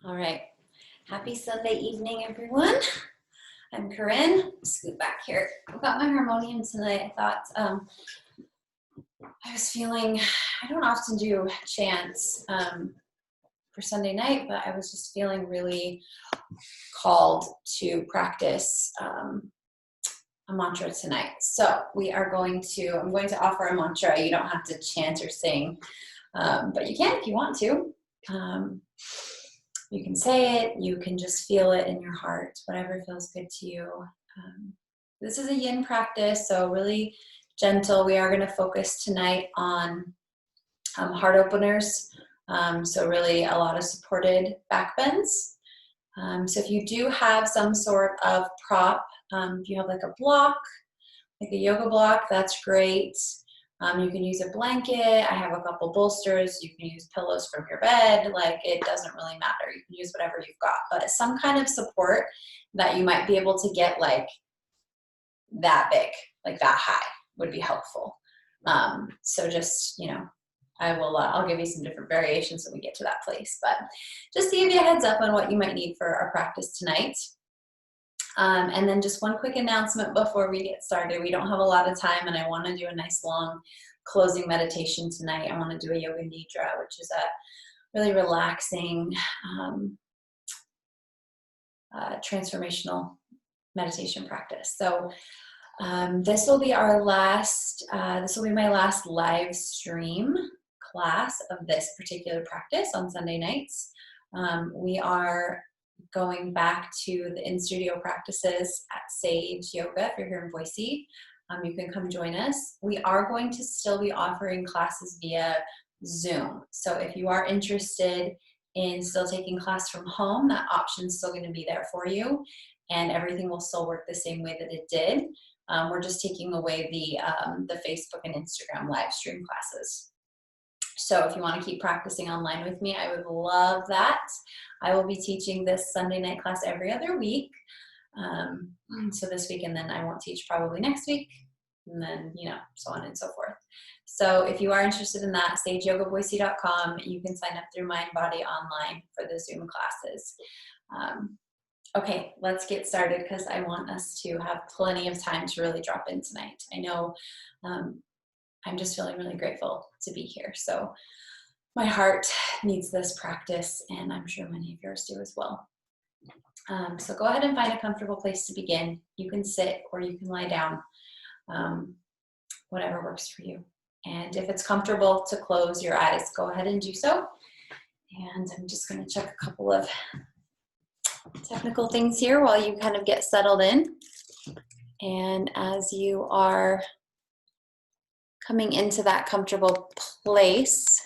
All right. Happy Sunday evening, everyone. I'm Corinne. Scoot back here. I've got my harmonium tonight. I thought I was feeling, I don't often do chants for Sunday night, but I was just feeling really called to practice a mantra tonight. So I'm going to offer a mantra. You don't have to chant or sing, but you can if you want to. You can say it, you can just feel it in your heart, whatever feels good to you. This is a yin practice, so really gentle. We are going to focus tonight on heart openers, so really a lot of supported back bends. So if you do have some sort of prop, if you have like a block, like a yoga block, that's great. You can use a blanket. I have a couple bolsters. You can use pillows from your bed. Like, it doesn't really matter. You can use whatever you've got, but some kind of support that you might be able to get like that big, like that high, would be helpful. So just, I'll give you some different variations when we get to that place, but just to give you a heads up on what you might need for our practice tonight. And then just one quick announcement before we get started. We don't have a lot of time, and I want to do a nice long closing meditation tonight. I want to do a yoga nidra, which is a really relaxing, transformational meditation practice. So this will be my last live stream class of this particular practice on Sunday nights. We are going back to the in-studio practices at Sage Yoga. If you're here in Boise, you can come join us. We are going to still be offering classes via Zoom. So if you are interested in still taking class from home, that option's still going to be there for you, and everything will still work the same way that it did. We're just taking away the Facebook and Instagram live stream classes. So if you want to keep practicing online with me, I would love that. I will be teaching this Sunday night class every other week. So this week, and then I won't teach probably next week, and then, so on and so forth. So if you are interested in that, sageyogaboise.com, you can sign up through Mind Body Online for the Zoom classes. Okay, let's get started, because I want us to have plenty of time to really drop in tonight. I know I'm just feeling really grateful to be here. So my heart needs this practice, and I'm sure many of yours do as well. So go ahead and find a comfortable place to begin. You can sit or you can lie down, whatever works for you. And if it's comfortable to close your eyes, go ahead and do so. And I'm just going to check a couple of technical things here while you kind of get settled in. And as you are coming into that comfortable place,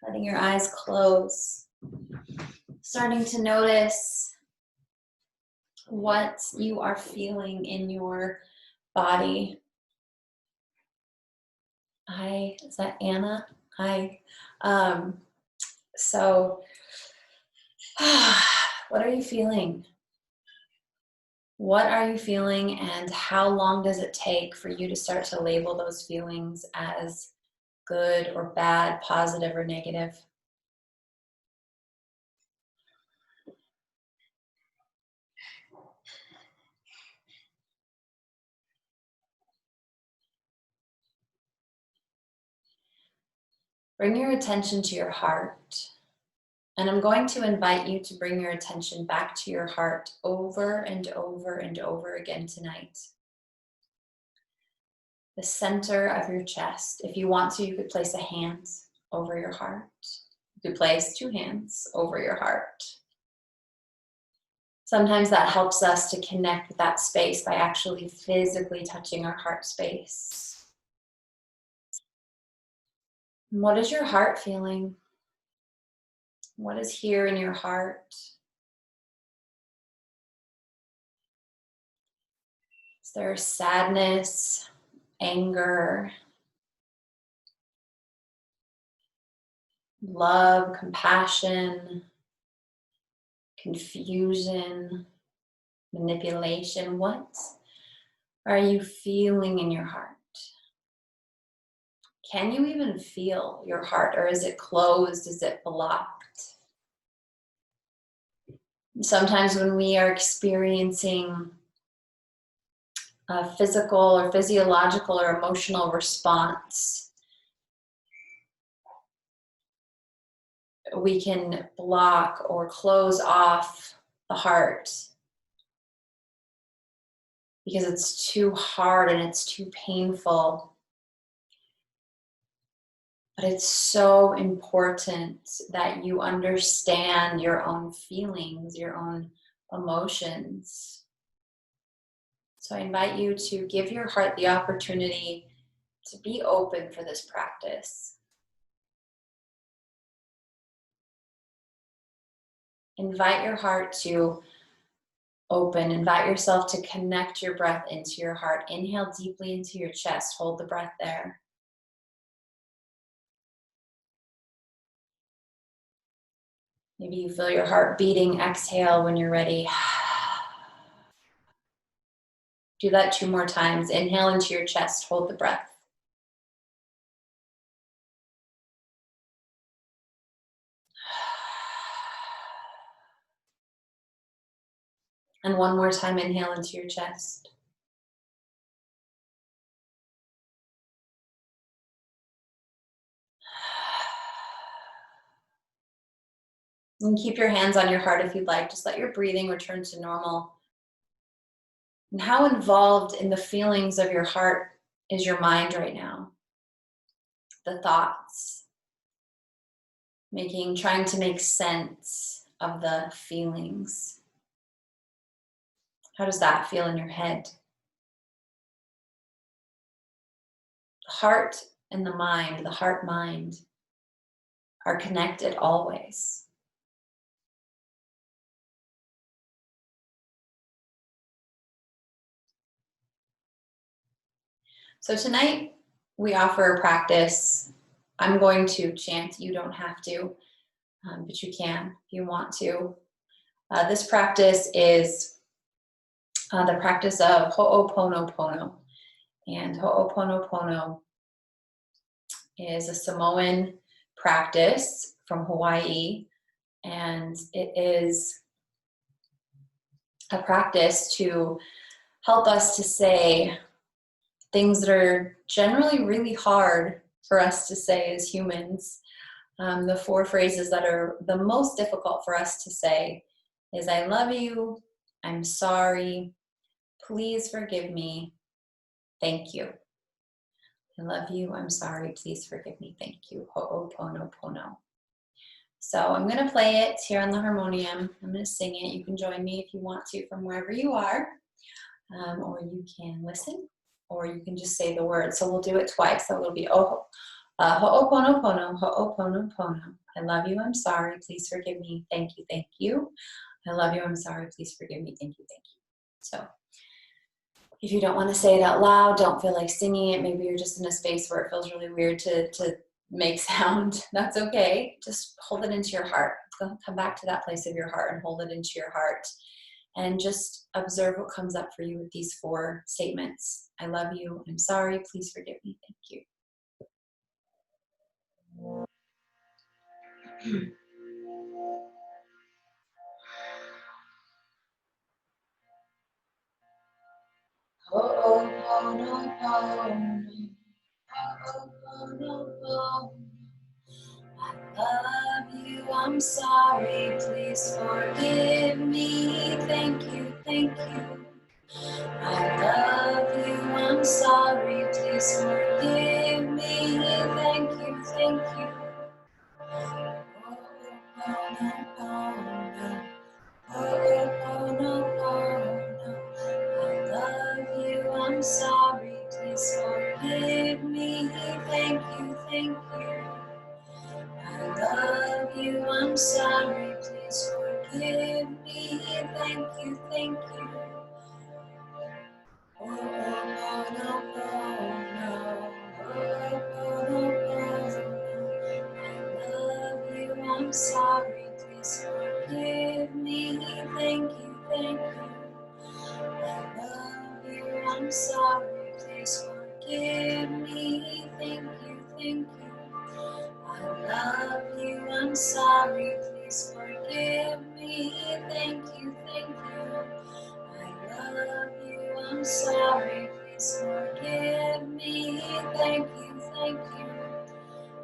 letting your eyes close, starting to notice what you are feeling in your body. Hi, is that Anna? Hi. So what are you feeling? What are you feeling, and how long does it take for you to start to label those feelings as good or bad, positive or negative? Bring your attention to your heart. And I'm going to invite you to bring your attention back to your heart over and over and over again tonight. The center of your chest. If you want to, you could place a hand over your heart. You could place 2 hands over your heart. Sometimes that helps us to connect with that space by actually physically touching our heart space. What is your heart feeling? What is here in your heart? Is there sadness, anger, love, compassion, confusion, manipulation? What are you feeling in your heart? Can you even feel your heart, or is it closed? Is it blocked? Sometimes when we are experiencing a physical or physiological or emotional response, we can block or close off the heart because it's too hard and it's too painful. But it's so important that you understand your own feelings, your own emotions. So I invite you to give your heart the opportunity to be open for this practice. Invite your heart to open. Invite yourself to connect your breath into your heart. Inhale deeply into your chest. Hold the breath there. Maybe you feel your heart beating. Exhale when you're ready. Do that 2 more times. Inhale into your chest. Hold the breath. And 1 more time, inhale into your chest. And keep your hands on your heart if you'd like. Just let your breathing return to normal. And how involved in the feelings of your heart is your mind right now? The thoughts. Trying to make sense of the feelings. How does that feel in your head? The heart and the mind, the heart-mind, are connected always. So tonight we offer a practice. I'm going to chant. You don't have to, but you can if you want to. This practice is the practice of Ho'oponopono. And Ho'oponopono is a Samoan practice from Hawaii. And it is a practice to help us to say things that are generally really hard for us to say as humans. The 4 phrases that are the most difficult for us to say is I love you, I'm sorry, please forgive me, thank you. I love you, I'm sorry, please forgive me, thank you. Ho'oponopono. So I'm going to play it here on the harmonium. I'm going to sing it. You can join me if you want to from wherever you are, or you can listen, or you can just say the words. So we'll do it twice. So it'll be Ho'oponopono, Ho'oponopono. I love you, I'm sorry, please forgive me, thank you, thank you. I love you, I'm sorry, please forgive me, thank you, thank you. So if you don't want to say it out loud, don't feel like singing it, maybe you're just in a space where it feels really weird to make sound, that's okay. Just hold it into your heart. Come back to that place of your heart and hold it into your heart. And just observe what comes up for you with these 4 statements. I love you, I'm sorry, please forgive me, thank you. Ho'oponopono. I love you, I'm sorry, please forgive me, thank you, thank you. I love you, I'm sorry, please forgive me, thank you, thank you. I love you, I'm sorry, please forgive me, thank you, thank you. I love you, I'm sorry, please forgive me, thank you, thank you. Ho'oponopono, Ho'oponopono. I love you, I'm sorry, please forgive me, thank you, thank you. I love you, I'm sorry, please forgive me, thank you, thank you. I love you, I'm sorry, please forgive me, me, thank you, thank you. I love you, I'm sorry, please forgive me, thank you, thank you.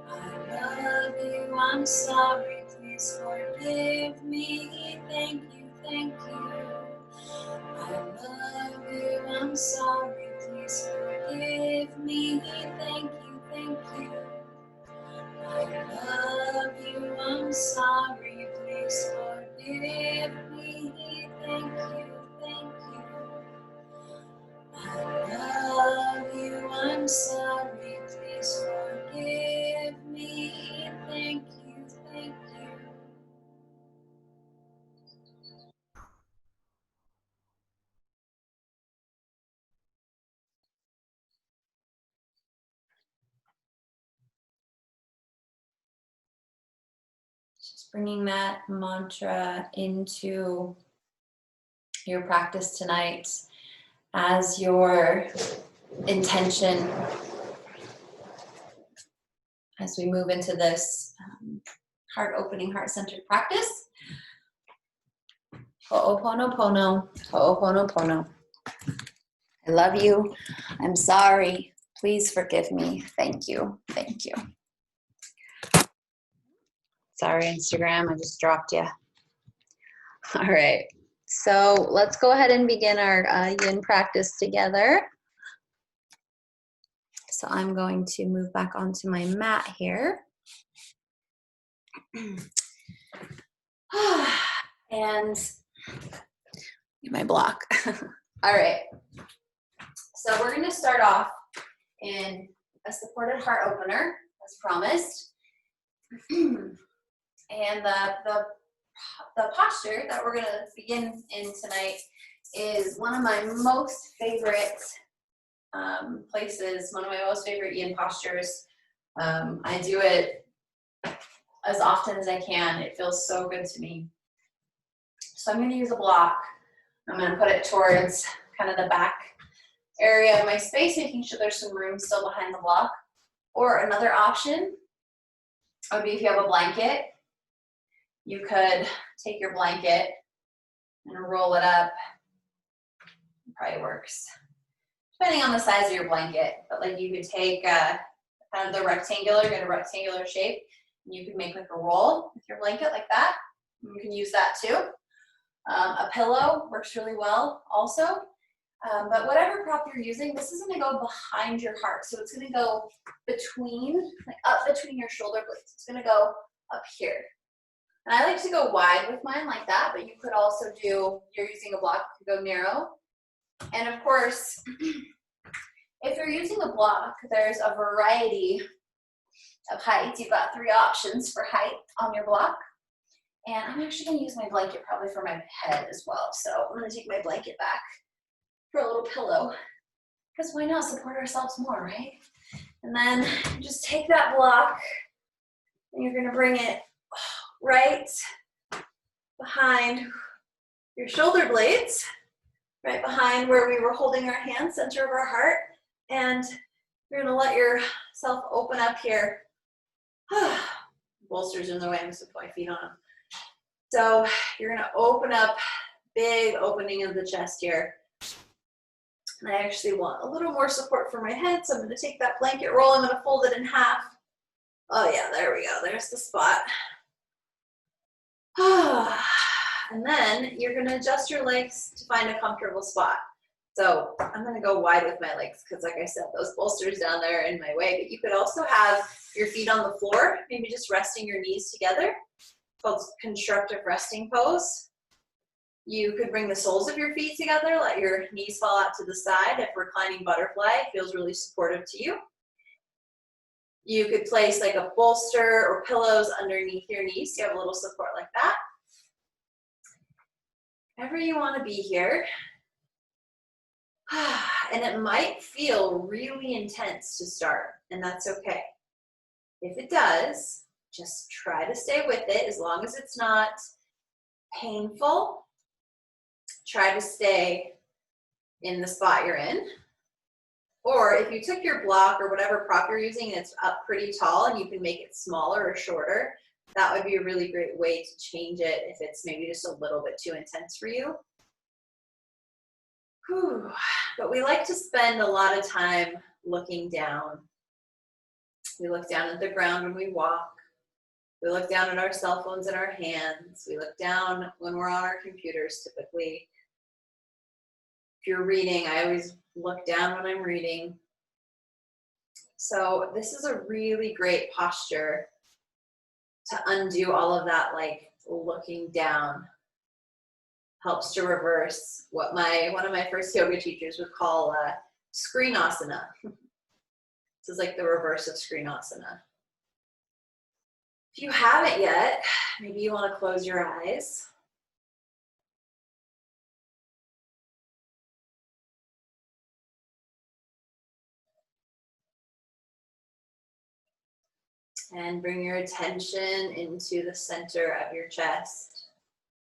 I love you, I'm sorry, please forgive me, thank you, thank you. I love you, I'm sorry, please forgive me, thank you, thank you. I love you, I'm sorry, please forgive me, thank you, thank you. I love you, I'm sorry, please forgive me, thank you, thank you. Just bringing that mantra into your practice tonight as your intention as we move into this heart-opening, heart-centered practice. Ho'oponopono, ho'oponopono. I love you. I'm sorry. Please forgive me. Thank you. Thank you. Sorry, Instagram, I just dropped you. All right. So let's go ahead and begin our yin practice together. So I'm going to move back onto my mat here. And get my block. All right. So we're going to start off in a supported heart opener, as promised. And the posture that we're going to begin in tonight is one of my most favorite places, one of my most favorite yin postures. I do it as often as I can. It feels so good to me. So I'm going to use a block. I'm going to put it towards kind of the back area of my space, making sure there's some room still behind the block. Or another option would be if you have a blanket, you could take your blanket and roll it up. It probably works, depending on the size of your blanket. But like you could take kind of the rectangular, get a rectangular shape, and you could make like a roll with your blanket like that. You can use that too. A pillow works really well also. But whatever prop you're using, this is going to go behind your heart. So it's going to go between, like up between your shoulder blades. It's going to go up here. And I like to go wide with mine like that, but you could also do, you're using a block, you could go narrow. And of course, if you're using a block, there's a variety of heights. You've got 3 options for height on your block. And I'm actually going to use my blanket probably for my head as well. So I'm going to take my blanket back for a little pillow, because why not support ourselves more, right? And then just take that block and you're going to bring it right behind your shoulder blades, right behind where we were holding our hands, center of our heart, and you're going to let yourself open up here. Bolsters in the way, I'm just going to put my feet on them. So you're going to open up, big opening of the chest here. And I actually want a little more support for my head, so I'm going to take that blanket roll, I'm going to fold it in half. Oh yeah, there we go, there's the spot. And then you're going to adjust your legs to find a comfortable spot. So I'm going to go wide with my legs because, like I said, those bolsters down there are in my way. But you could also have your feet on the floor, maybe just resting your knees together. It's called constructive resting pose. You could bring the soles of your feet together, let your knees fall out to the side. If reclining butterfly feels really supportive to you. You could place like a bolster or pillows underneath your knees so you have a little support like that. Wherever you want to be here. And it might feel really intense to start, and that's okay. If it does, just try to stay with it as long as it's not painful. Try to stay in the spot you're in. Or if you took your block or whatever prop you're using and it's up pretty tall and you can make it smaller or shorter, that would be a really great way to change it if it's maybe just a little bit too intense for you. Whew. But we like to spend a lot of time looking down. We look down at the ground when we walk. We look down at our cell phones in our hands. We look down when we're on our computers typically. If you're reading, I always look down when I'm reading. So this is a really great posture to undo all of that, like looking down. Helps to reverse what one of my first yoga teachers would call screenasana. This is like the reverse of screenasana. If you haven't yet, maybe you want to close your eyes. And bring your attention into the center of your chest,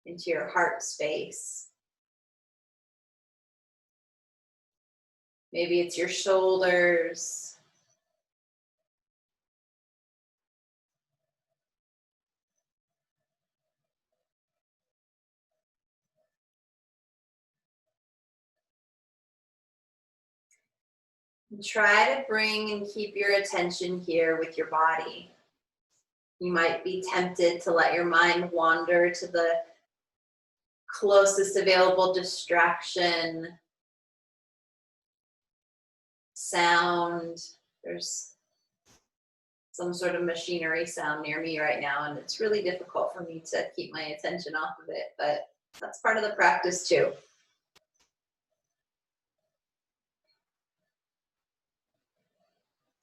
into your heart space. Maybe it's your shoulders. And try to bring and keep your attention here with your body. You might be tempted to let your mind wander to the closest available distraction, sound. There's some sort of machinery sound near me right now, and it's really difficult for me to keep my attention off of it, but that's part of the practice too.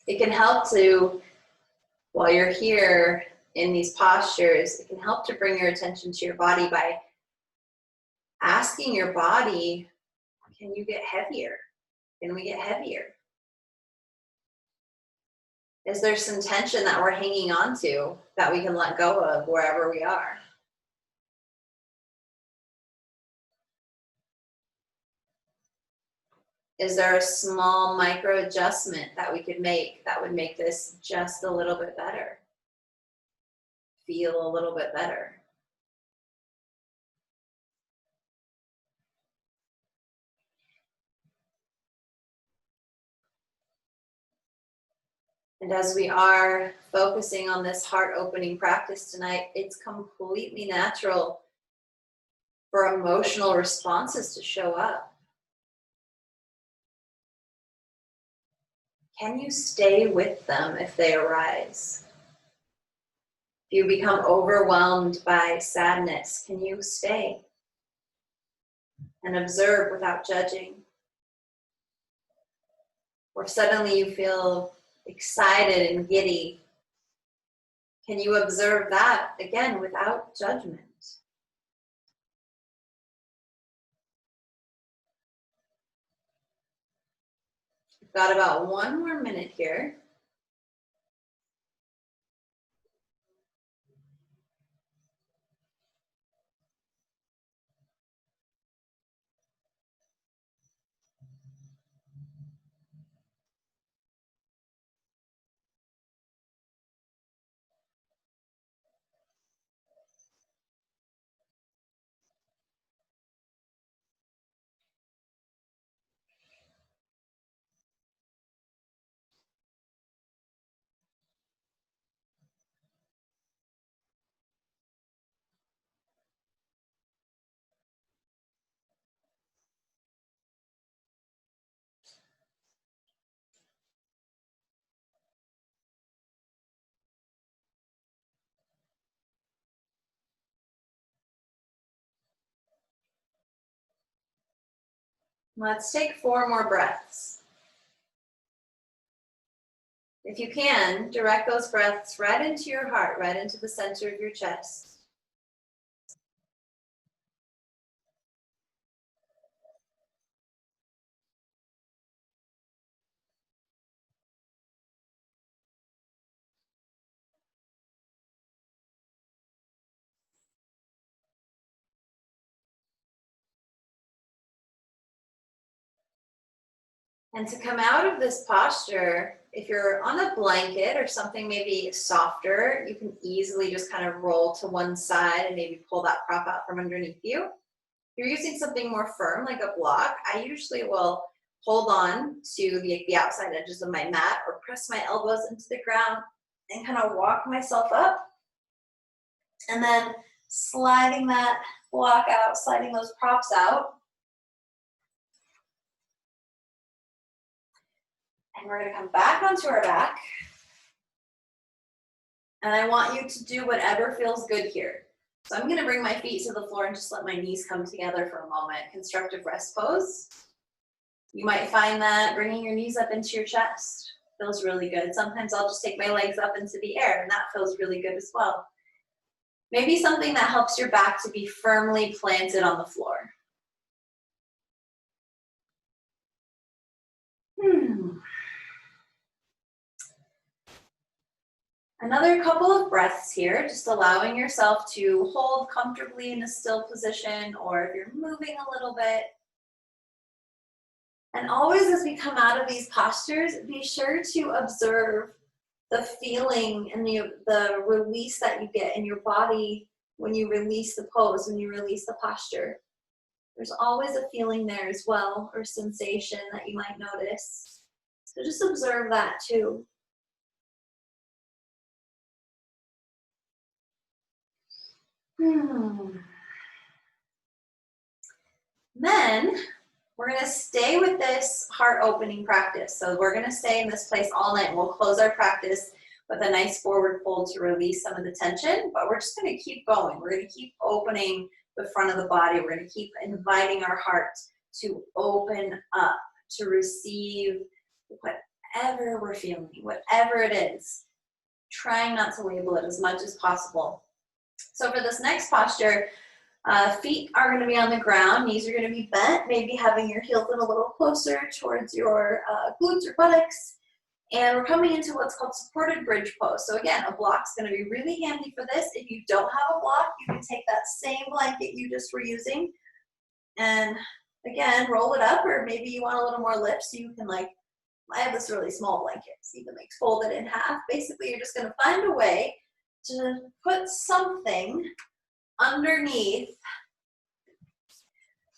It can help to, while you're here in these postures, it can help to bring your attention to your body by asking your body, can you get heavier? Can we get heavier? Is there some tension that we're hanging on to that we can let go of wherever we are? Is there a small micro adjustment that we could make that would make this just a little bit better? Feel a little bit better. And as we are focusing on this heart-opening practice tonight, it's completely natural for emotional responses to show up. Can you stay with them if they arise? If you become overwhelmed by sadness, can you stay and observe without judging? Or suddenly you feel excited and giddy, can you observe that again without judgment? We've got about 1 more minute here. Let's take 4 more breaths. If you can, direct those breaths right into your heart, right into the center of your chest. And to come out of this posture, if you're on a blanket or something maybe softer, you can easily just kind of roll to one side and maybe pull that prop out from underneath you. If you're using something more firm like a block, I usually will hold on to the outside edges of my mat or press my elbows into the ground and kind of walk myself up. And then sliding that block out, sliding those props out. And we're going to come back onto our back. And I want you to do whatever feels good here. So I'm going to bring my feet to the floor and just let my knees come together for a moment. Constructive rest pose. You might find that bringing your knees up into your chest feels really good. Sometimes I'll just take my legs up into the air, and that feels really good as well. Maybe something that helps your back to be firmly planted on the floor. Another couple of breaths here, just allowing yourself to hold comfortably in a still position, or if you're moving a little bit. And always as we come out of these postures, be sure to observe the feeling and the release that you get in your body when you release the pose, when you release the posture. There's always a feeling there as well, or sensation that you might notice. So just observe that too. Then we're going to stay with this heart opening practice. So we're going to stay in this place all night. We'll close our practice with a nice forward fold to release some of the tension, but we're just going to keep going. We're going to keep opening the front of the body. We're going to keep inviting our heart to open up, to receive whatever we're feeling, whatever it is. Trying not to label it as much as possible. So for this next posture, feet are going to be on the ground, knees are going to be bent, maybe having your heels in a little closer towards your glutes or buttocks. And we're coming into what's called supported bridge pose. So again, a block's going to be really handy for this. If you don't have a block, you can take that same blanket you just were using and again, roll it up, or maybe you want a little more lift, so you can I have this really small blanket, so you can fold it in half. Basically, you're just going to find a way to put something underneath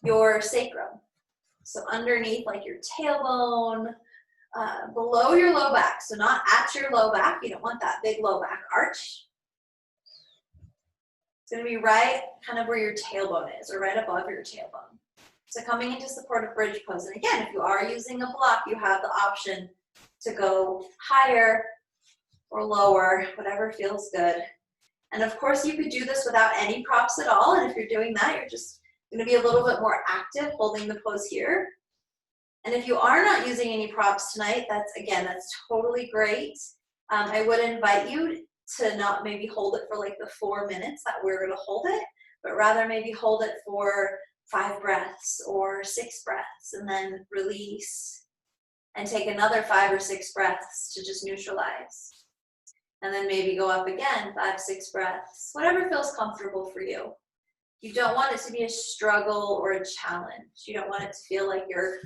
your sacrum. So underneath your tailbone, below your low back. So not at your low back. You don't want that big low back arch. It's going to be right kind of where your tailbone is, or right above your tailbone. So coming into supportive bridge pose. And again, if you are using a block, you have the option to go higher or lower, whatever feels good. And of course, you could do this without any props at all. And if you're doing that, you're just going to be a little bit more active holding the pose here. And if you are not using any props tonight, that's totally great. I would invite you to not maybe hold it for the 4 minutes that we're going to hold it, but rather maybe hold it for 5 breaths or 6 breaths, and then release and take another 5 or 6 breaths to just neutralize. And then maybe go up again, 5, 6 breaths, whatever feels comfortable for you. You don't want it to be a struggle or a challenge. You don't want it to feel like you're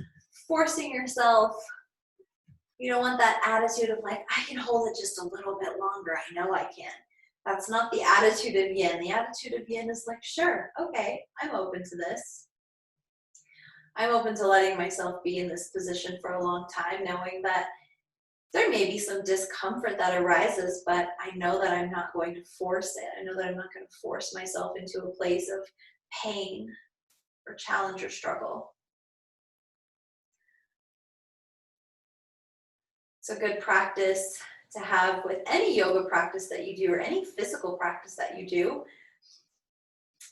forcing yourself. You don't want that attitude of I can hold it just a little bit longer. I know I can. That's not the attitude of yin. The attitude of yin is sure, okay, I'm open to this. I'm open to letting myself be in this position for a long time, knowing that there may be some discomfort that arises, but I know that I'm not going to force it. I know that I'm not going to force myself into a place of pain or challenge or struggle. It's a good practice to have with any yoga practice that you do, or any physical practice that you do,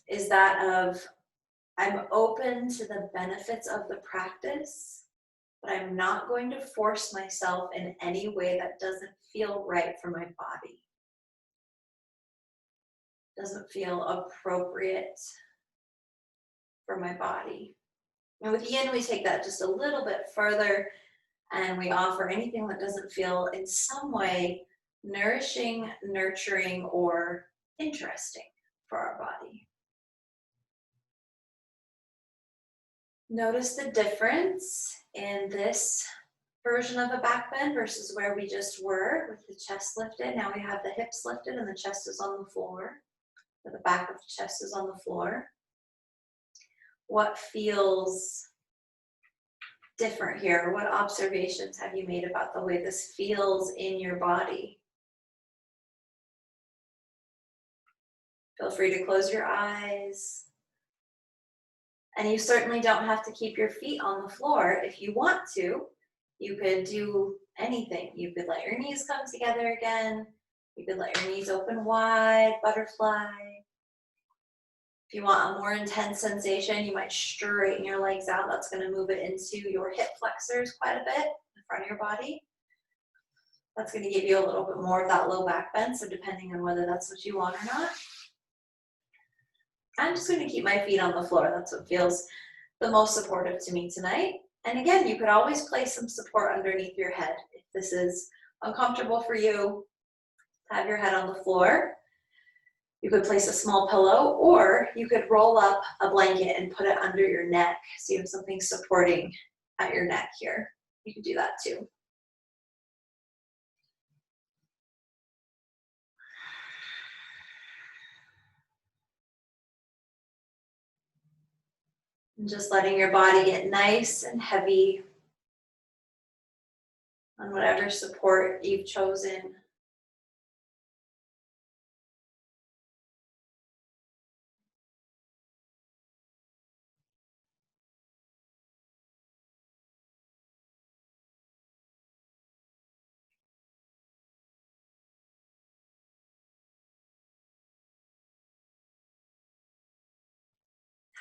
is that of I'm open to the benefits of the practice, but I'm not going to force myself in any way that doesn't feel right for my body. Doesn't feel appropriate for my body. And with yin, we take that just a little bit further, and we offer anything that doesn't feel in some way nourishing, nurturing, or interesting for our body. Notice the difference in this version of a back bend versus where we just were with the chest lifted. Now we have the hips lifted and the chest is on the floor, or the back of the chest is on the floor. What feels different here? What observations have you made about the way this feels in your body? Feel free to close your eyes. And you certainly don't have to keep your feet on the floor. If you want to, you could do anything. You could let your knees come together again. You could let your knees open wide, butterfly. If you want a more intense sensation, you might straighten your legs out. That's going to move it into your hip flexors quite a bit in the front of your body. That's going to give you a little bit more of that low back bend, so depending on whether that's what you want or not. I'm just going to keep my feet on the floor. That's what feels the most supportive to me tonight. And again, you could always place some support underneath your head. If this is uncomfortable for you, have your head on the floor. You could place a small pillow, or you could roll up a blanket and put it under your neck so you have something supporting at your neck here. You could do that too. And just letting your body get nice and heavy on whatever support you've chosen.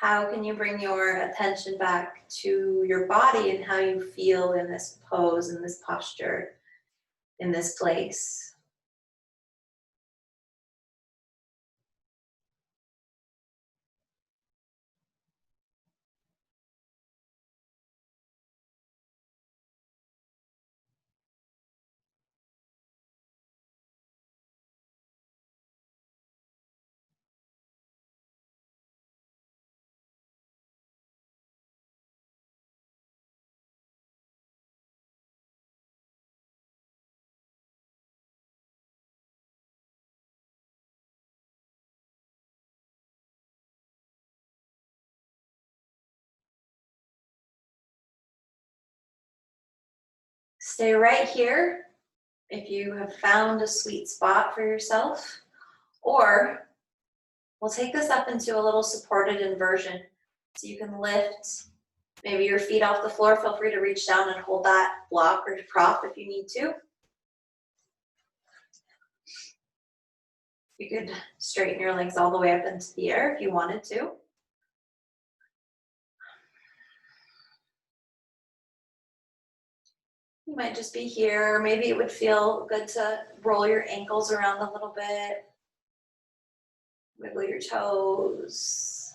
How can you bring your attention back to your body and how you feel in this pose, in this posture, in this place? Stay right here if you have found a sweet spot for yourself, or we'll take this up into a little supported inversion. So you can lift maybe your feet off the floor. Feel free to reach down and hold that block or prop if you need to. You could straighten your legs all the way up into the air if you wanted to. You might just be here, or maybe it would feel good to roll your ankles around a little bit. Wiggle your toes.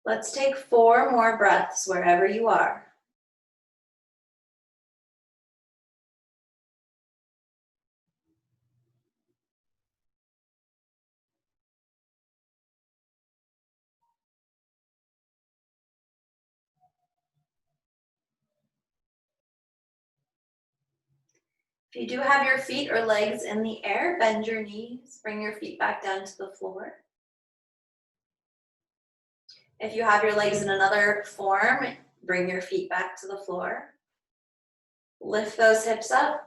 Let's take 4 more breaths wherever you are. If you do have your feet or legs in the air, bend your knees, bring your feet back down to the floor. If you have your legs in another form, bring your feet back to the floor. Lift those hips up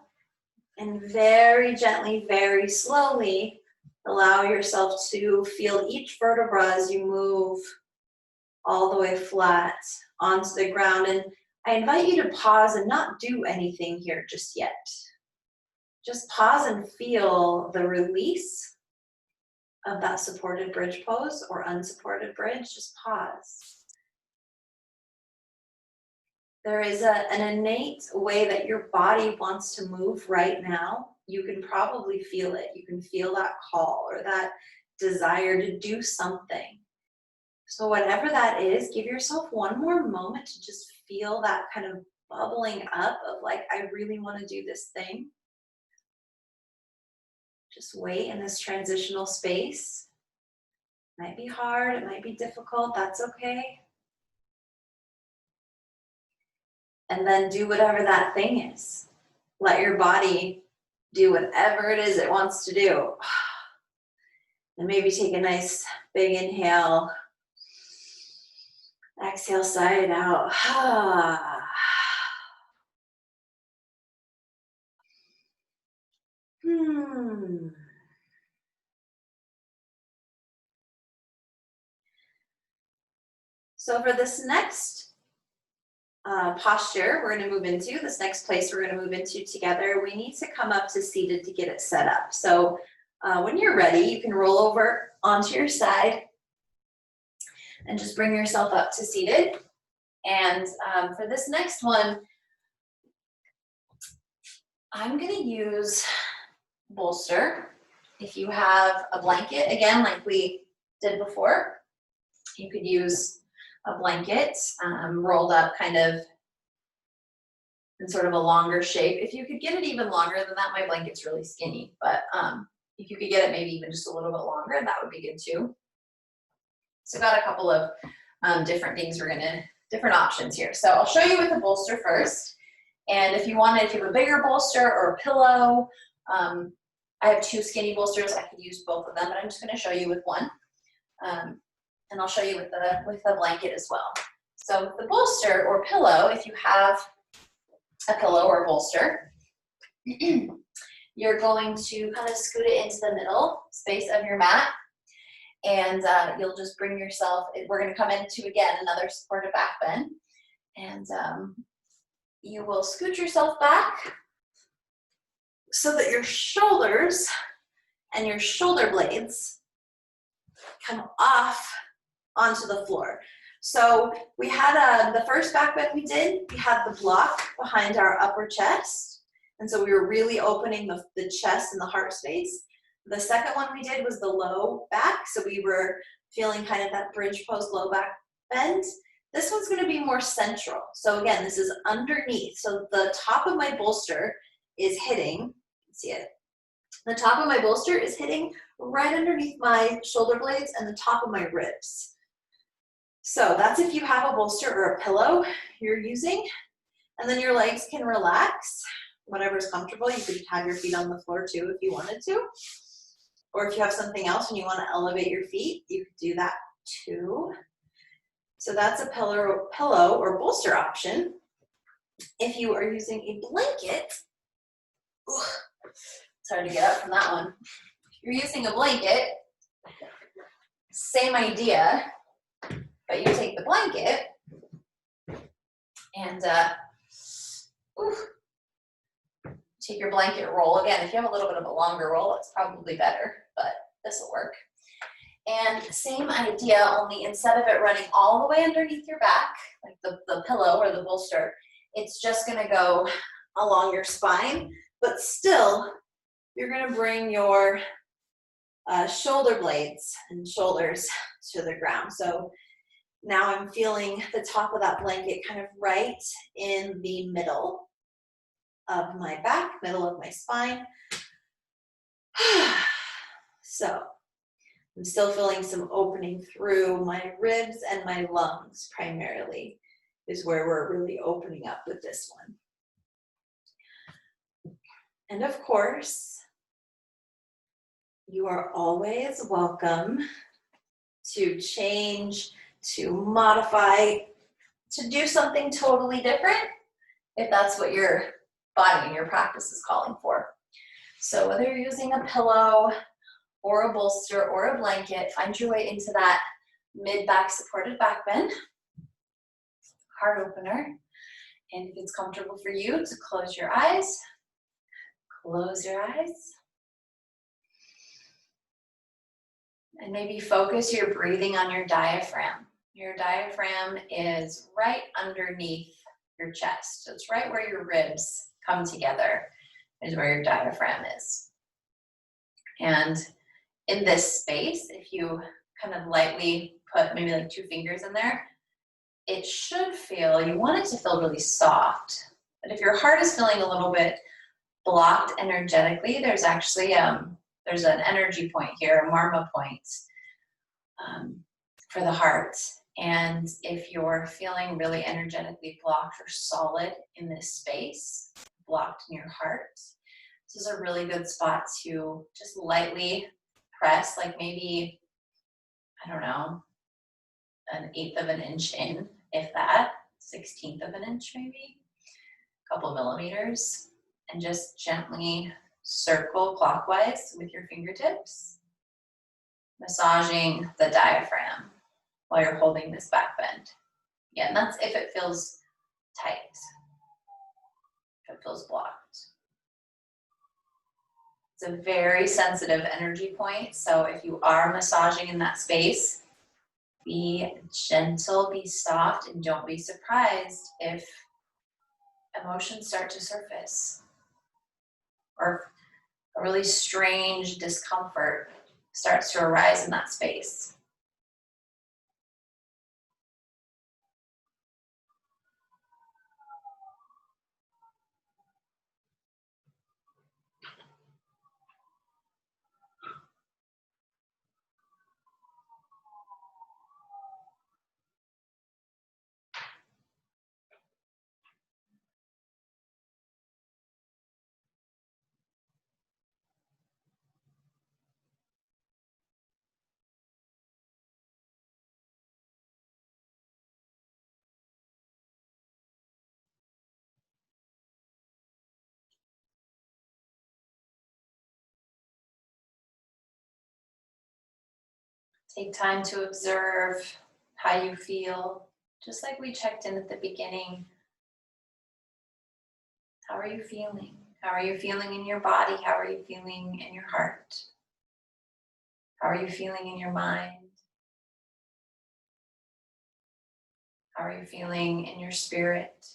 and very gently, very slowly, allow yourself to feel each vertebra as you move all the way flat onto the ground. And I invite you to pause and not do anything here just yet. Just pause and feel the release of that supported bridge pose or unsupported bridge. Just pause. there is an innate way that your body wants to move right now. You can probably feel it. You can feel that call or that desire to do something. So whatever that is, give yourself one more moment to just feel that kind of bubbling up of like, I really want to do this thing. Just wait in this transitional space. It might be hard, it might be difficult, that's okay. And then do whatever that thing is. Let your body do whatever it is it wants to do. And maybe take a nice big inhale. Exhale, sigh it out. So for this next posture we're going to move into, this next place we're going to move into together, we need to come up to seated to get it set up. So when you're ready, you can roll over onto your side and just bring yourself up to seated. And for this next one, I'm going to use bolster. If you have a blanket, again, like we did before, you could use a blanket rolled up kind of in sort of a longer shape. If you could get it even longer than that, my blanket's really skinny, but if you could get it maybe even just a little bit longer, that would be good too. So got a couple of different things different options here. So I'll show you with the bolster first. And if you have a bigger bolster or a pillow, I have two skinny bolsters. I could use both of them, but I'm just going to show you with one. And I'll show you with the blanket as well. So with the bolster or pillow, if you have a pillow or a bolster, you're going to kind of scoot it into the middle space of your mat. And you'll just bring yourself, we're going to come into, again, another supported back bend. And you will scoot yourself back so that your shoulders and your shoulder blades come off onto the floor. So we had the first back bend we did, we had the block behind our upper chest. And so we were really opening the chest and the heart space. The second one we did was the low back. So we were feeling kind of that bridge pose low back bend. This one's going to be more central. So again, this is underneath. So the top of my bolster is hitting, see it? The top of my bolster is hitting right underneath my shoulder blades and the top of my ribs. So that's if you have a bolster or a pillow you're using. And then your legs can relax, whatever's comfortable. You could have your feet on the floor too if you wanted to. Or if you have something else and you want to elevate your feet, you could do that too. So that's a pillow or bolster option. If you are using a blanket, it's hard to get up from that one. If you're using a blanket, same idea, but you take the blanket and take your blanket roll. Again, if you have a little bit of a longer roll, it's probably better, but this will work. And same idea, only instead of it running all the way underneath your back, like the pillow or the bolster, it's just gonna go along your spine, but still, you're gonna bring your shoulder blades and shoulders to the ground. So now I'm feeling the top of that blanket kind of right in the middle of my back, middle of my spine. So I'm still feeling some opening through my ribs and my lungs primarily is where we're really opening up with this one. And of course, you are always welcome to change, to modify, to do something totally different if that's what your body and your practice is calling for. So whether you're using a pillow or a bolster or a blanket, find your way into that mid-back supported back bend, heart opener. And if it's comfortable for you to close your eyes, close your eyes. And maybe focus your breathing on your diaphragm. Your diaphragm is right underneath your chest. So it's right where your ribs come together is where your diaphragm is. And in this space, if you kind of lightly put maybe like 2 fingers in there, it should feel, you want it to feel really soft. But if your heart is feeling a little bit blocked energetically, there's actually there's an energy point here, a marma point for the heart. And if you're feeling really energetically blocked or solid in this space, blocked in your heart, this is a really good spot to just lightly press, like maybe, I don't know, 1/8 of an inch in, if that, 1/16 of an inch maybe, a couple millimeters, and just gently circle clockwise with your fingertips, massaging the diaphragm while you're holding this back bend. Yeah, and that's if it feels tight, if it feels blocked. It's a very sensitive energy point, so if you are massaging in that space, be gentle, be soft, and don't be surprised if emotions start to surface or a really strange discomfort starts to arise in that space. Take time to observe how you feel, just like we checked in at the beginning. How are you feeling? How are you feeling in your body? How are you feeling in your heart? How are you feeling in your mind? How are you feeling in your spirit?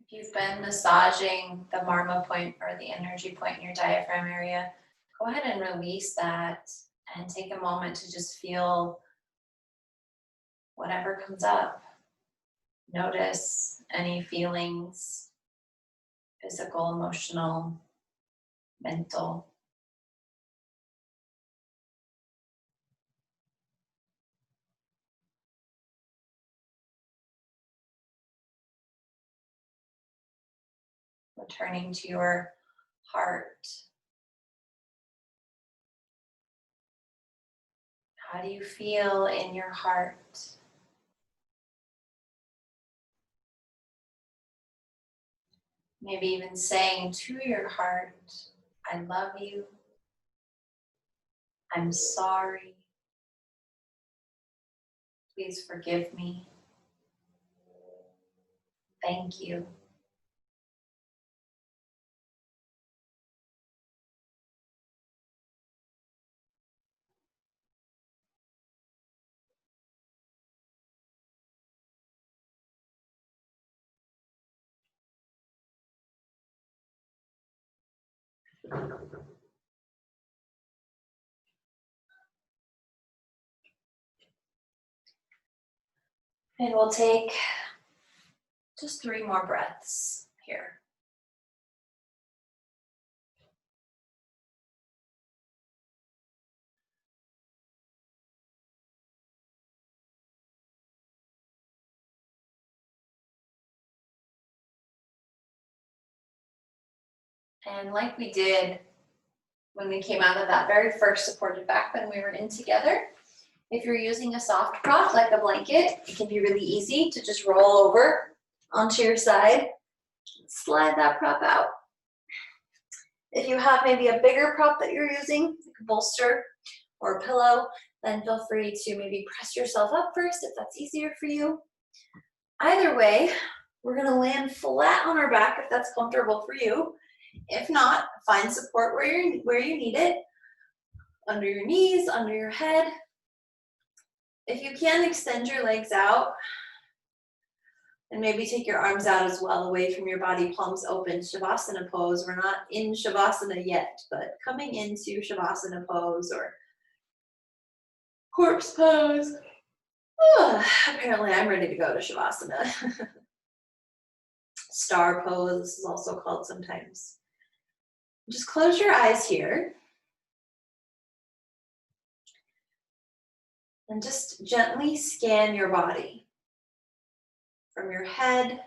If you've been massaging the marma point or the energy point in your diaphragm area, go ahead and release that and take a moment to just feel whatever comes up. Notice any feelings, physical, emotional, mental. Returning to your heart. How do you feel in your heart? Maybe even saying to your heart, I love you. I'm sorry. Please forgive me. Thank you. And we'll take just 3 more breaths here. And like we did when we came out of that very first supported back bend we were in together, If you're using a soft prop like a blanket, it can be really easy to just roll over onto your side, slide that prop out. If you have maybe a bigger prop that you're using, like a bolster or a pillow, then feel free to maybe press yourself up first if that's easier for you. Either way, we're gonna land flat on our back if that's comfortable for you. If not, find support where you need it, under your knees, under your head. If you can, extend your legs out and maybe take your arms out as well, away from your body, palms open, Shavasana pose. We're not in Shavasana yet, but coming into Shavasana pose or corpse pose. Apparently I'm ready to go to Shavasana. Star pose, this is also called sometimes. Just close your eyes here. And just gently scan your body. From your head,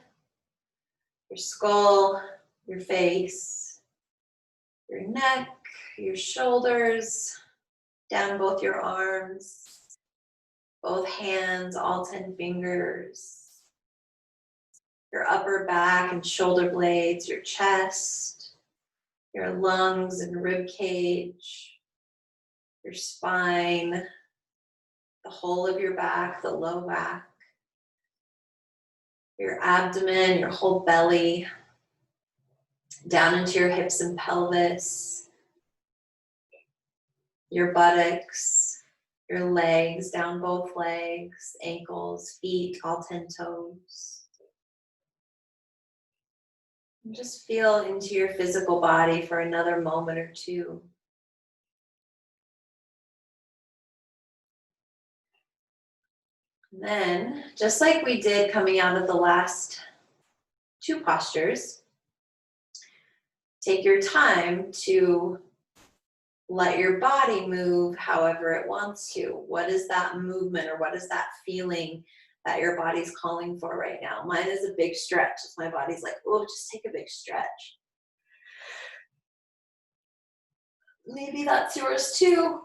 your skull, your face, your neck, your shoulders, down both your arms, both hands, all 10 fingers, your upper back and shoulder blades, your chest, your lungs and rib cage, your spine, the whole of your back, the low back, your abdomen, your whole belly, down into your hips and pelvis, your buttocks, your legs, down both legs, ankles, feet, all 10 toes. And just feel into your physical body for another moment or two. And then, just like we did coming out of the last two postures, take your time to let your body move however it wants to. What is that movement or what is that feeling that your body's calling for right now? Mine is a big stretch. My body's like, oh, just take a big stretch. Maybe that's yours too.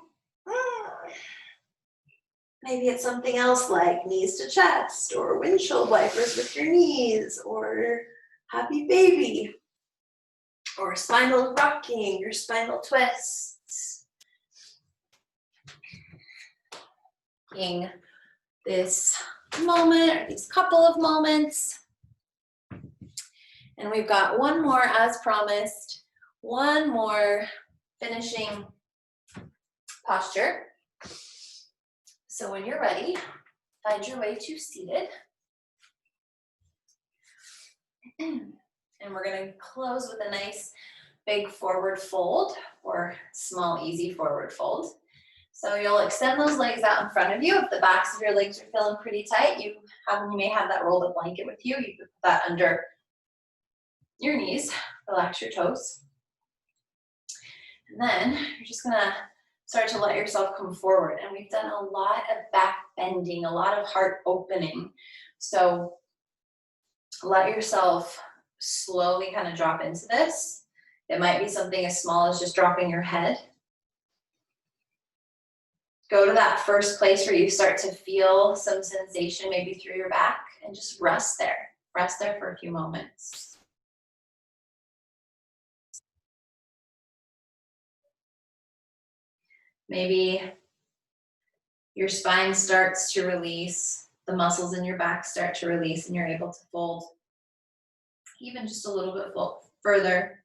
Maybe it's something else like knees to chest or windshield wipers with your knees or happy baby or spinal rocking or spinal twists. In this moment or these couple of moments. And we've got one more as promised, one more finishing posture. So when you're ready, find your way to seated. And we're gonna close with a nice big forward fold or small easy forward fold. So you'll extend those legs out in front of you. If the backs of your legs are feeling pretty tight, you may have that rolled up blanket with you. You could put that under your knees, relax your toes. And then you're just gonna start to let yourself come forward. And we've done a lot of back bending, a lot of heart opening. So let yourself slowly kind of drop into this. It might be something as small as just dropping your head. Go to that first place where you start to feel some sensation, maybe through your back, and just rest there. Rest there for a few moments. Maybe your spine starts to release, the muscles in your back start to release, and you're able to fold even just a little bit further.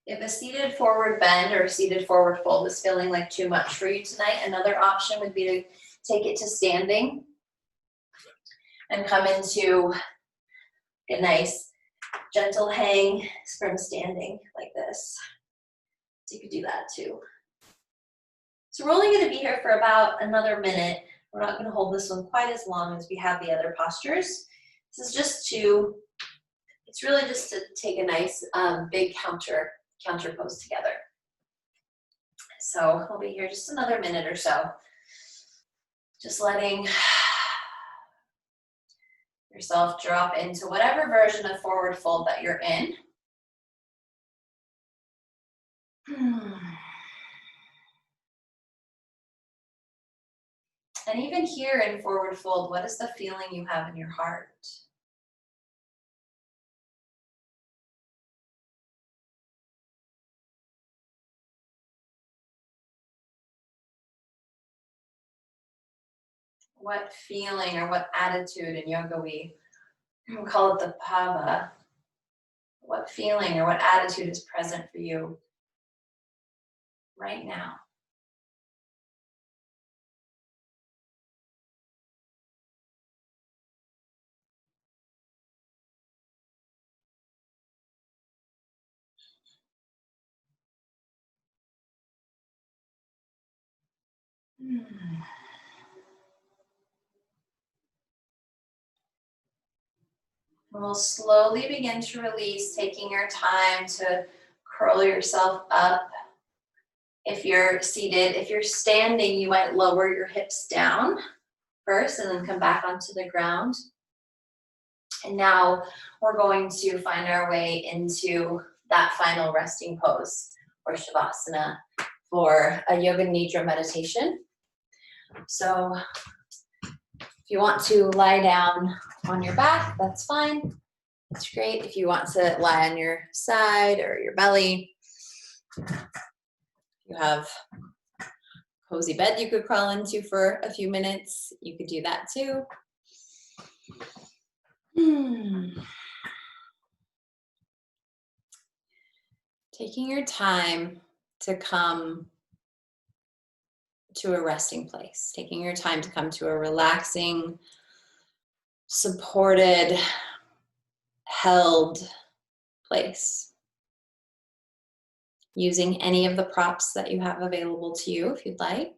If a seated forward bend or a seated forward fold is feeling like too much for you tonight, another option would be to take it to standing and come into a nice gentle hang from standing like this. So you could do that too. So we're only going to be here for about another minute. We're not going to hold this one quite as long as we have the other postures. This is just it's really just to take a nice big counter pose together. So we'll be here just another minute or so. Just letting yourself drop into whatever version of forward fold that you're in. And even here in forward fold, what is the feeling you have in your heart? What feeling or what attitude in yoga we call it the bhava. What feeling or what attitude is present for you right now? We'll slowly begin to release, taking your time to curl yourself up. If you're seated, if you're standing, you might lower your hips down first and then come back onto the ground. And now we're going to find our way into that final resting pose or shavasana for a yoga nidra meditation. So if you want to lie down on your back, that's fine. That's great. If you want to lie on your side or your belly, you have a cozy bed you could crawl into for a few minutes. You could do that too. Taking your time to come to a resting place, taking your time to come to a relaxing, supported, held place. Using any of the props that you have available to you if you'd like.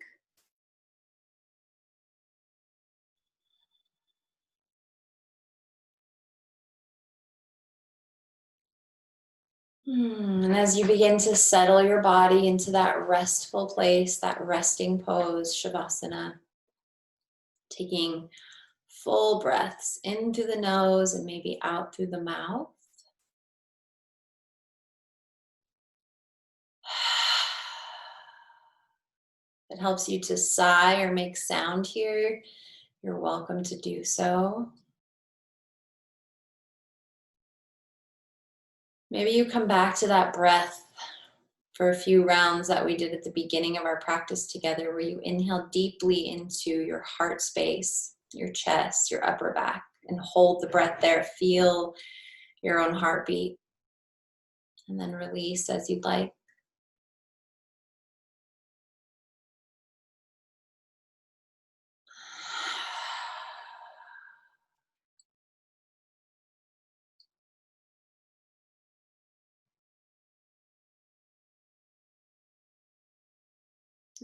And as you begin to settle your body into that restful place, that resting pose, shavasana, taking full breaths in through the nose and maybe out through the mouth. If it helps you to sigh or make sound here, you're welcome to do so. Maybe you come back to that breath for a few rounds that we did at the beginning of our practice together, where you inhale deeply into your heart space, your chest, your upper back, and hold the breath there. Feel your own heartbeat, and then release as you'd like.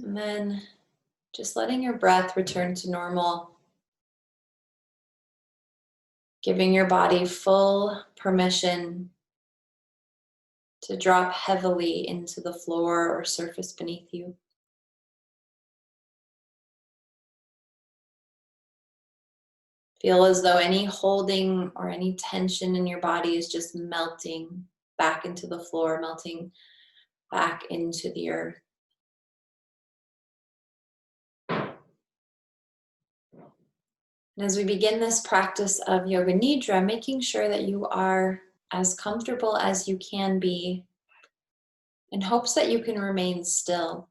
And then just letting your breath return to normal. Giving your body full permission to drop heavily into the floor or surface beneath you. Feel as though any holding or any tension in your body is just melting back into the floor, melting back into the earth. And as we begin this practice of Yoga Nidra, making sure that you are as comfortable as you can be, in hopes that you can remain still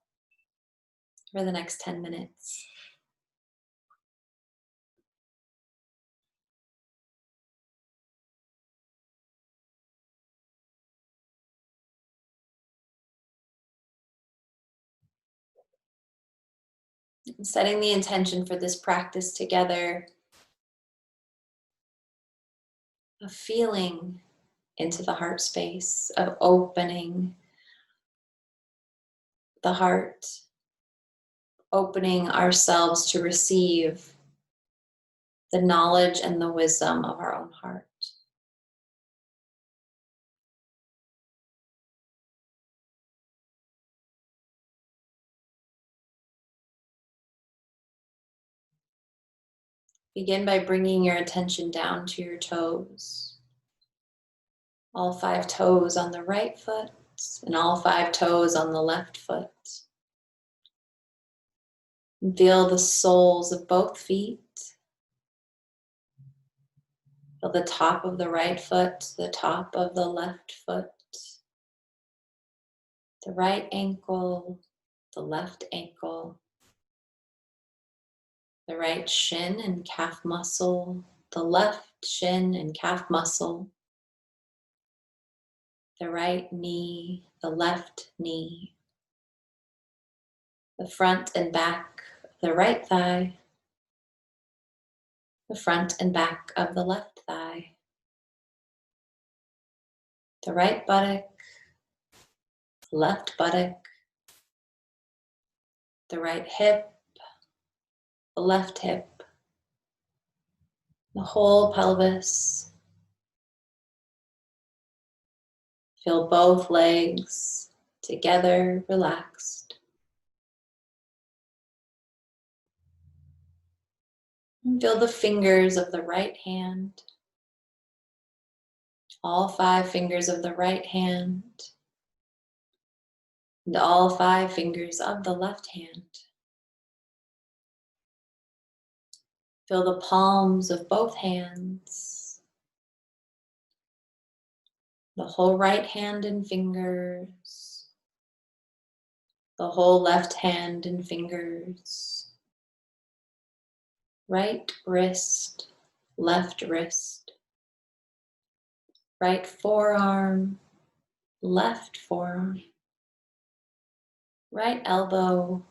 for the next 10 minutes. Setting the intention for this practice together of feeling into the heart space, of opening the heart, opening ourselves to receive the knowledge and the wisdom of our own heart. Begin by bringing your attention down to your toes. All 5 toes on the right foot and all 5 toes on the left foot. And feel the soles of both feet. Feel the top of the right foot, the top of the left foot, the right ankle, the left ankle, the right shin and calf muscle, the left shin and calf muscle, the right knee, the left knee, the front and back of the right thigh, the front and back of the left thigh, the right buttock, the left buttock, the right hip, the left hip, the whole pelvis. Feel both legs together, relaxed. And feel the fingers of the right hand, all 5 fingers of the right hand, and all 5 fingers of the left hand. Feel the palms of both hands, the whole right hand and fingers, the whole left hand and fingers, right wrist, left wrist, right forearm, left forearm, right elbow,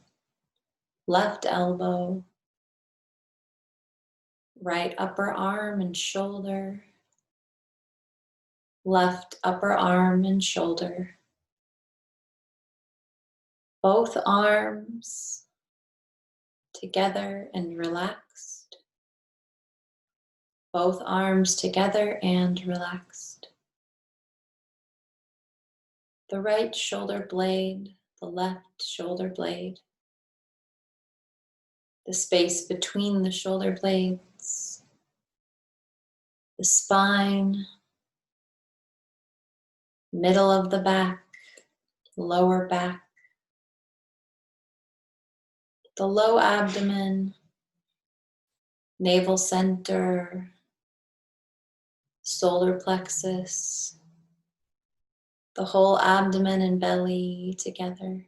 left elbow, right upper arm and shoulder, left upper arm and shoulder, both arms together and relaxed, both arms together and relaxed. The right shoulder blade, the left shoulder blade, the space between the shoulder blades, the spine, middle of the back, lower back, the low abdomen, navel center, solar plexus, the whole abdomen and belly together.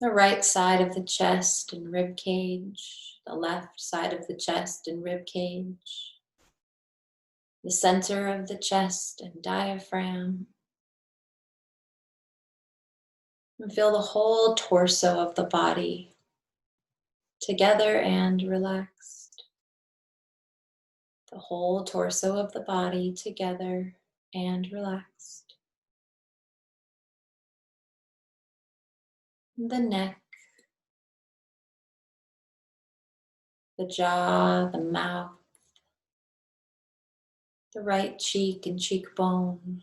The right side of the chest and rib cage, the left side of the chest and rib cage, the center of the chest and diaphragm. And feel the whole torso of the body together and relaxed. The whole torso of the body together and relaxed. The neck, the jaw, the mouth, the right cheek and cheekbone,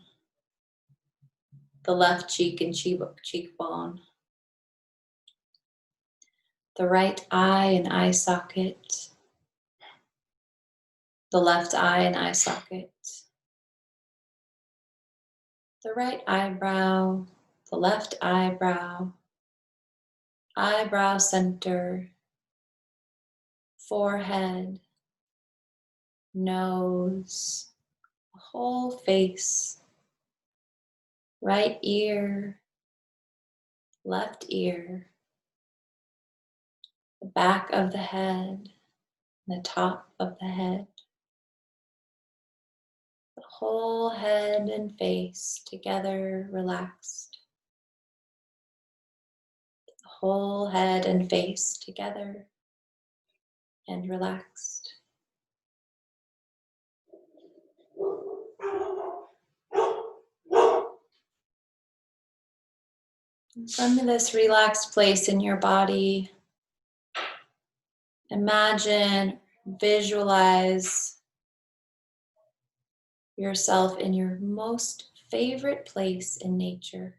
the left cheek and cheekbone, the right eye and eye socket, the left eye and eye socket, the right eyebrow, the left eyebrow, eyebrow center, forehead, nose, whole face, right ear, left ear, the back of the head, the top of the head, the whole head and face together, relaxed. The whole head and face together and relaxed. From this relaxed place in your body, imagine, visualize yourself in your most favorite place in nature.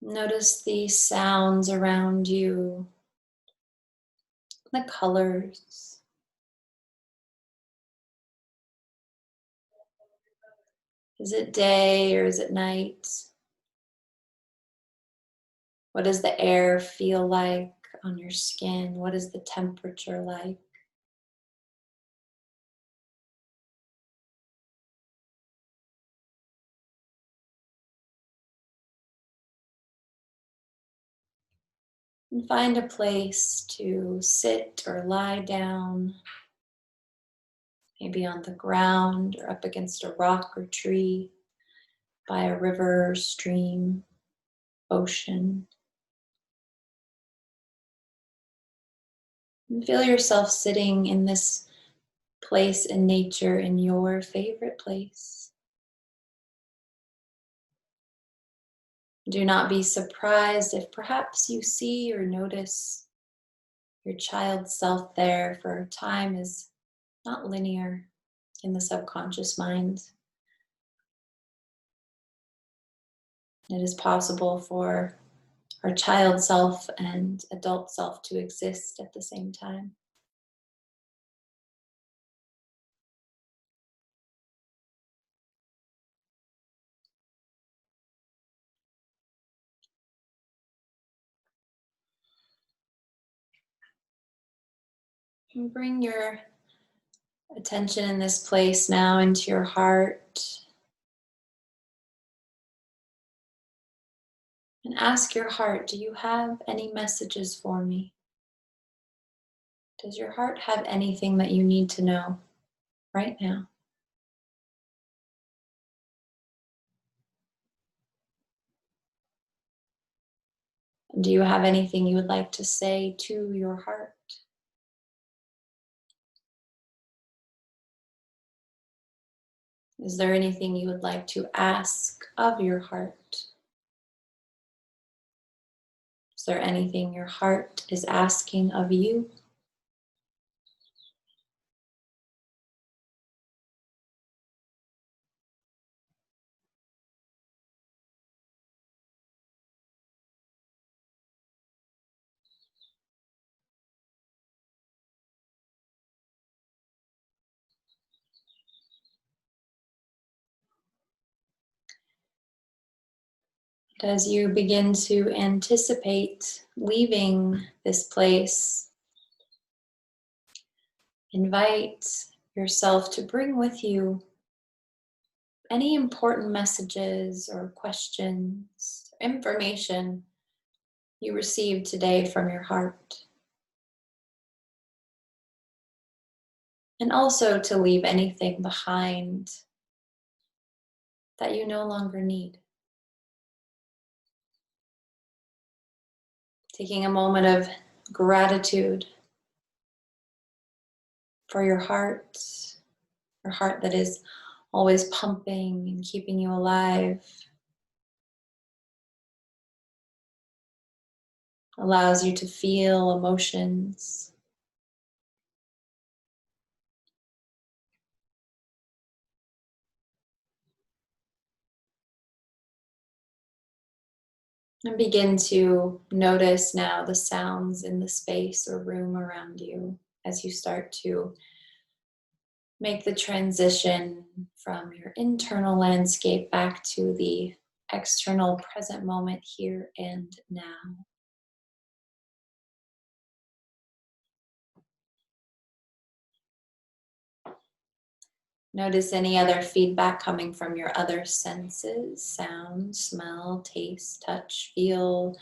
Notice the sounds around you, the colors. Is it day or is it night? What does the air feel like on your skin? What is the temperature like? And find a place to sit or lie down, maybe on the ground or up against a rock or tree, by a river, stream, ocean. And feel yourself sitting in this place in nature, in your favorite place. Do not be surprised if perhaps you see or notice your child self there, for time is not linear in the subconscious mind. It is possible for our child self and adult self to exist at the same time. And bring your attention in this place now into your heart. And ask your heart, do you have any messages for me? Does your heart have anything that you need to know right now? Do you have anything you would like to say to your heart? Is there anything you would like to ask of your heart? Is there anything your heart is asking of you? As you begin to anticipate leaving this place, invite yourself to bring with you any important messages or questions, information you received today from your heart. And also to leave anything behind that you no longer need. Taking a moment of gratitude for your heart that is always pumping and keeping you alive, allows you to feel emotions. And begin to notice now the sounds in the space or room around you as you start to make the transition from your internal landscape back to the external present moment here and now. Notice any other feedback coming from your other senses: sound, smell, taste, touch, feel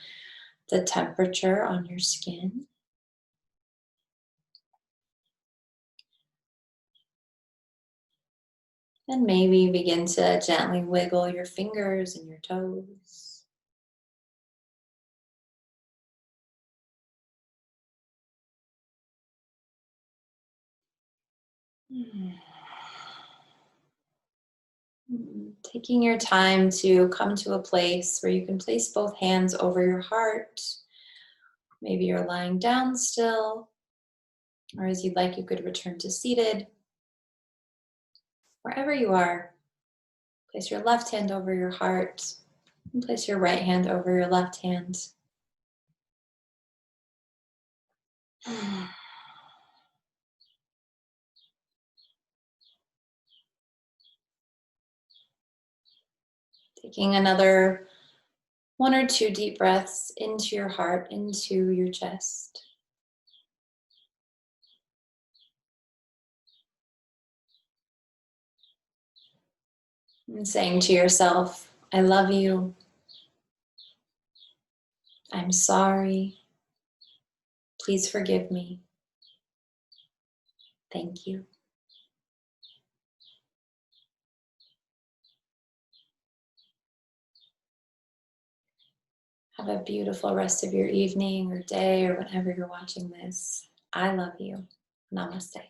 the temperature on your skin. And maybe begin to gently wiggle your fingers and your toes. Taking your time to come to a place where you can place both hands over your heart. Maybe you're lying down still, or as you'd like, you could return to seated. Wherever you are, place your left hand over your heart and place your right hand over your left hand. Taking another 1 or 2 deep breaths into your heart, into your chest. And saying to yourself, I love you. I'm sorry. Please forgive me. Thank you. Have a beautiful rest of your evening or day or whenever you're watching this. I love you. Namaste.